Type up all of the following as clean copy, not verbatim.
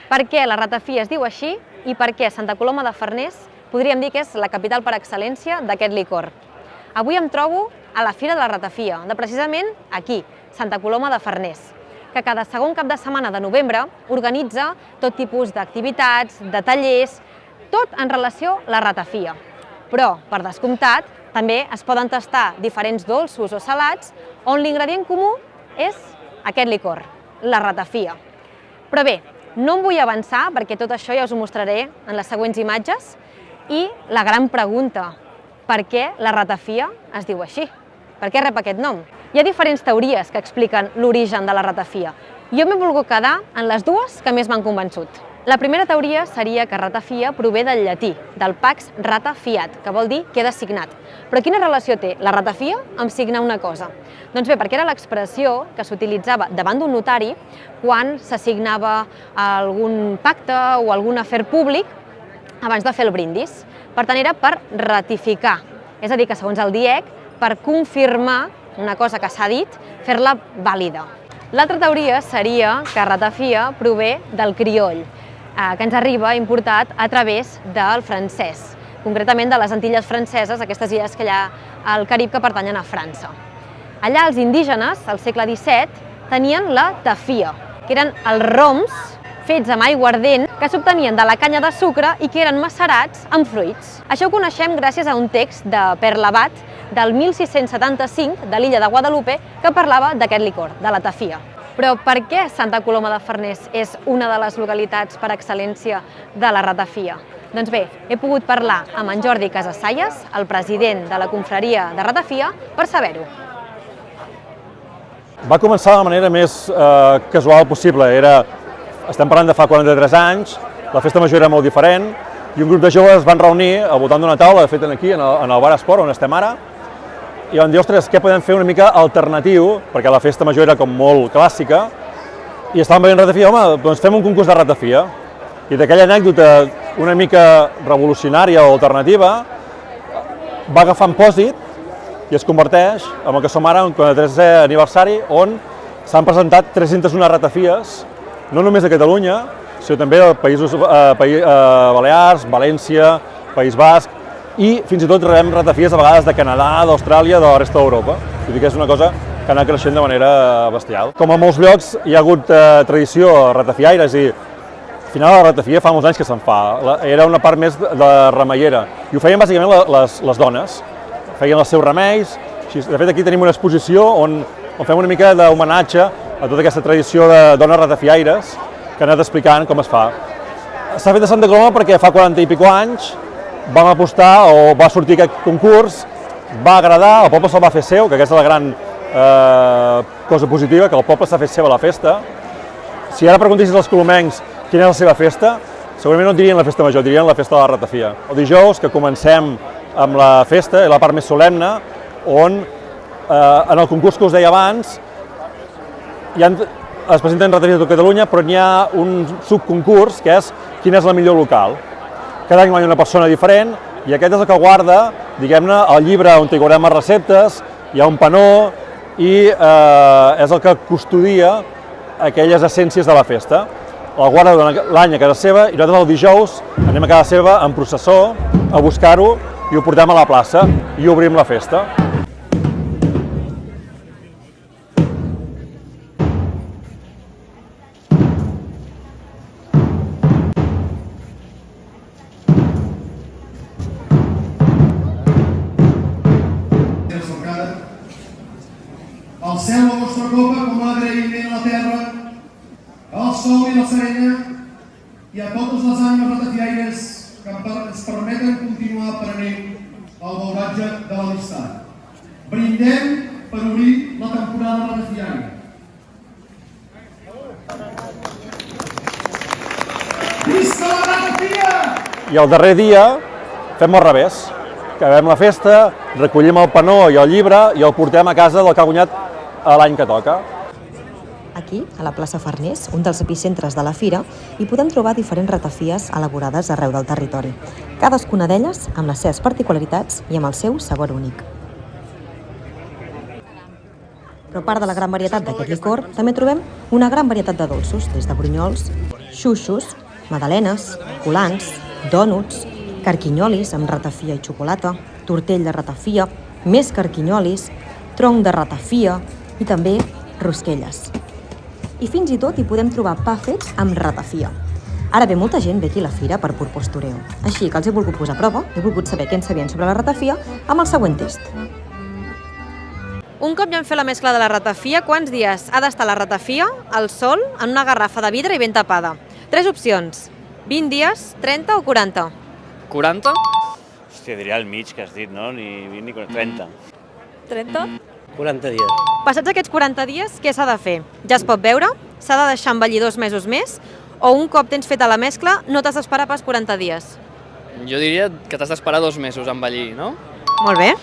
Per què la ratafia es diu així i per què Santa Coloma de Farners podríem dir que és la capital per excel·lència d'aquest licor. Avui em trobo a la Fira de la Ratafia, de precisament aquí, Santa Coloma de Farners, que cada segon cap de setmana de novembre organitza tot tipus d'activitats, de tallers, tot en relació a la ratafia. Però, per descomptat, també es poden tastar diferents dolços o salats on l'ingredient comú és aquest licor, la ratafia. Però bé, no em vull avançar perquè tot això ja us ho mostraré en les següents imatges i la gran pregunta, per què la ratafia es diu així? Per què rep aquest nom? Hi ha diferents teories que expliquen l'origen de la ratafia. Jo m'he volgut quedar en les dues que més m'han convençut. La primera teoria seria que ratafia prové del llatí, del pax rata fiat, que vol dir queda signat. Però quina relació té la ratafia amb signar una cosa? Doncs bé, perquè era l'expressió que s'utilitzava davant d'un notari quan s'assignava algun pacte o algun afer públic abans de fer el brindis. Per tant, era per ratificar, és a dir, que segons el DIEC, per confirmar una cosa que s'ha dit, fer-la vàlida. L'altra teoria seria que ratafia prové del crioll, que ens arriba importat a través del francès, concretament de les Antilles franceses, aquestes illes que hi ha al Carib que pertanyen a França. Allà els indígenes, al segle XVII, tenien la tafia, que eren els roms fets amb aigua ardent que s'obtenien de la canya de sucre i que eren macerats amb fruits. Això ho coneixem gràcies a un text de Pere Labat del 1675 de l'illa de Guadalupe que parlava d'aquest licor, de la tafia. Però per què Santa Coloma de Farners és una de les localitats per excel·lència de la ratafia? Doncs bé, he pogut parlar amb en Jordi Casasallas, el president de la confraria de ratafia, per saber-ho. Va començar de la manera més casual possible. Estem parlant de fa 43 anys, la festa major era molt diferent i un grup de joves es van reunir al voltant d'una taula, de fet aquí, en el bar Esport, on estem ara, i van dir, ostres, què podem fer una mica alternatiu, perquè la festa major era com molt clàssica, i estàvem veient ratafia, home, doncs fem un concurs de ratafia. I d'aquella anècdota una mica revolucionària o alternativa, va agafar en pòsit i es converteix en el que som ara, un 43è aniversari, on s'han presentat 301 ratafies, no només de Catalunya, sinó també de països Balears, València, País Basc, i fins i tot rebem ratafies a vegades de Canadà, d'Austràlia, de la resta d'Europa. Vull dir que és una cosa que ha anat creixent de manera bestial. Com a molts llocs hi ha hagut tradició ratafiaire, és a dir, al final la ratafia fa molts anys que se'n fa, era una part més de remeiera, i ho feien bàsicament les dones, feien els seus remeis. De fet, aquí tenim una exposició on fem una mica d'homenatge a tota aquesta tradició de dones ratafiaires que han anat explicant com es fa. S'ha fet a Santa Coloma perquè fa 40 i pico anys vam apostar o va sortir aquest concurs, va agradar, el poble se'l va fer seu, que aquesta és la gran cosa positiva, que el poble s'ha fet seva la festa. Si ara preguntessis als colomencs quina és la seva festa, segurament no et dirien la festa major, dirien la festa de la ratafia. El dijous, que comencem amb la festa, és la part més solemne, on en el concurs que us deia abans es presenten ratafies de tot Catalunya, però n'hi ha un subconcurs que és quina és la millor local. Cada any guanya una persona diferent i aquest és el que guarda, diguem-ne, el llibre on hi haurem les receptes, hi ha un panó i és el que custodia aquelles essències de la festa. El guarda durant l'any a casa seva i nosaltres el dijous anem a casa seva en processó a buscar-ho i ho portem a la plaça i obrim la festa. Alceu la vostra copa com a agraïment a la terra, al sol i la serena i a totes les ànimes ratafiaires que ens permeten continuar aprenent el beuratge de l'amistat. Brindem per obrir la temporada ratafiària. Visca la ratafia! I el darrer dia fem al revés. Acabem la festa, recollim el panó i el llibre i el portem a casa del que ha guanyat l'any que toca. Aquí, a la plaça Farners, un dels epicentres de la fira, hi podem trobar diferents ratafies elaborades arreu del territori, cadascuna d'elles amb les seves particularitats i amb el seu sabor únic. Però a part de la gran varietat d'aquest licor, també trobem una gran varietat de dolços, des de brunyols, xuxos, magdalenes, colants, dònuts, carquinyolis amb ratafia i xocolata, tortell de ratafia, més carquinyolis, tronc de ratafia i també rosquelles. I fins i tot hi podem trobar pa fets amb ratafia. Ara bé, molta gent ve aquí a la fira per pur postureo. Així que els he volgut posar a prova, he volgut saber què en sabien sobre la ratafia amb el següent test. Un cop ja hem fet la mescla de la ratafia, quants dies ha d'estar la ratafia al sol en una garrafa de vidre i ben tapada? 3 opcions. 20 dies, 30 o 40? 40? Hòstia, diria al mig que has dit, no? Ni 20 ni 30. 30? 40 dies. Passats aquests 40 dies, què s'ha de fer? Ja es pot veure? S'ha de deixar envellir 2 mesos més? O un cop tens feta la mescla, no t'has d'esperar pas 40 dies? Jo diria que t'has d'esperar 2 mesos a envellir, no? Molt bé.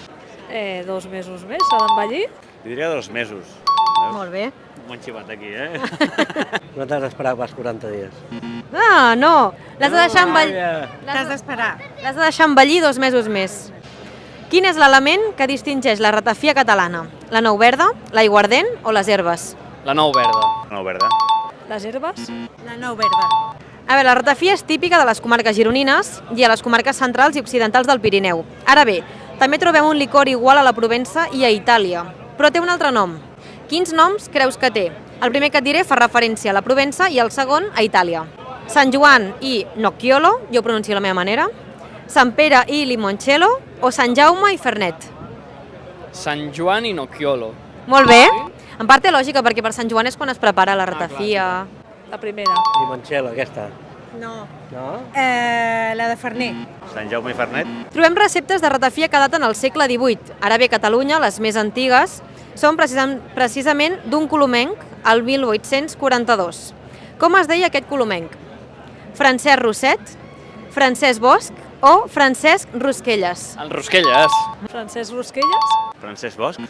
2 mesos més s'ha d'envellir. Jo diria 2 mesos. Molt bé. M'ho han xivat aquí, eh? No t'has d'esperar pas 40 dies. Ah, no! L'has de deixar envellir... T'has d'esperar. L'has de deixar envellir 2 mesos més. Quin és l'element que distingeix la ratafia catalana? La nou verda, l'aiguardent o les herbes? La nou verda. No, verda. Les herbes? La nou verda. A veure, la ratafia és típica de les comarques gironines i a les comarques centrals i occidentals del Pirineu. Ara bé, també trobem un licor igual a la Provença i a Itàlia, però té un altre nom. Quins noms creus que té? El primer que et diré fa referència a la Provença i el segon a Itàlia. Sant Joan i Nocciolo, jo ho pronuncio a la meva manera, Sant Pere i Limoncello o Sant Jaume i Fernet. Sant Joan i Nocciolo. Molt bé. En part té lògica, perquè per Sant Joan és quan es prepara la ratafia. La primera. Limoncello, aquesta. No. No? La de Ferner. Sant Jaume i Fernet. Trobem receptes de ratafia que daten al segle XVIII. Ara bé, a Catalunya, les més antigues, són precisament d'un colomenc, al 1842. Com es deia aquest colomenc? Francesc Roset, Francesc Bosch o Francesc Rosquelles? El Rosquelles. Francesc Rosquelles? Francesc Bosch.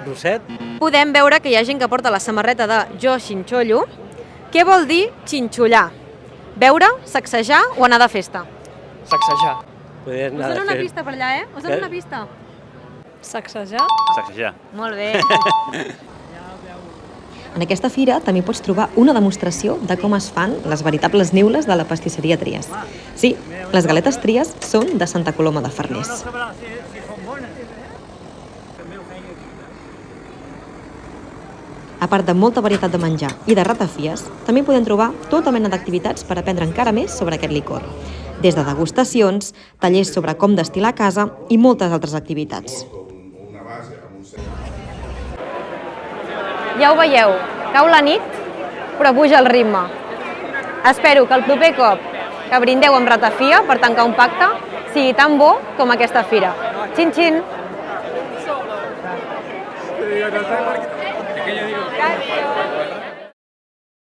Roset? Podem veure que hi ha gent que porta la samarreta de Jo xinxollo. Què vol dir xinxollar? Beure, sacsejar o anar de festa? Sacsejar. Podries Us anar dono de una fer... pista per allà, eh? Us dono una pista. Sacsejar? Sacsejar. Molt bé. En aquesta fira també pots trobar una demostració de com es fan les veritables neules de la pastisseria Tries. Sí, les galetes Tries són de Santa Coloma de Farners. A part de molta varietat de menjar i de ratafies, també podem trobar tota mena d'activitats per aprendre encara més sobre aquest licor. Des de degustacions, tallers sobre com destil·lar a casa i moltes altres activitats. Ja ho veieu, cau la nit, però puja el ritme. Espero que el proper cop que brindeu amb ratafia per tancar un pacte sigui tan bo com aquesta fira. Xin, xin! Que yo digo,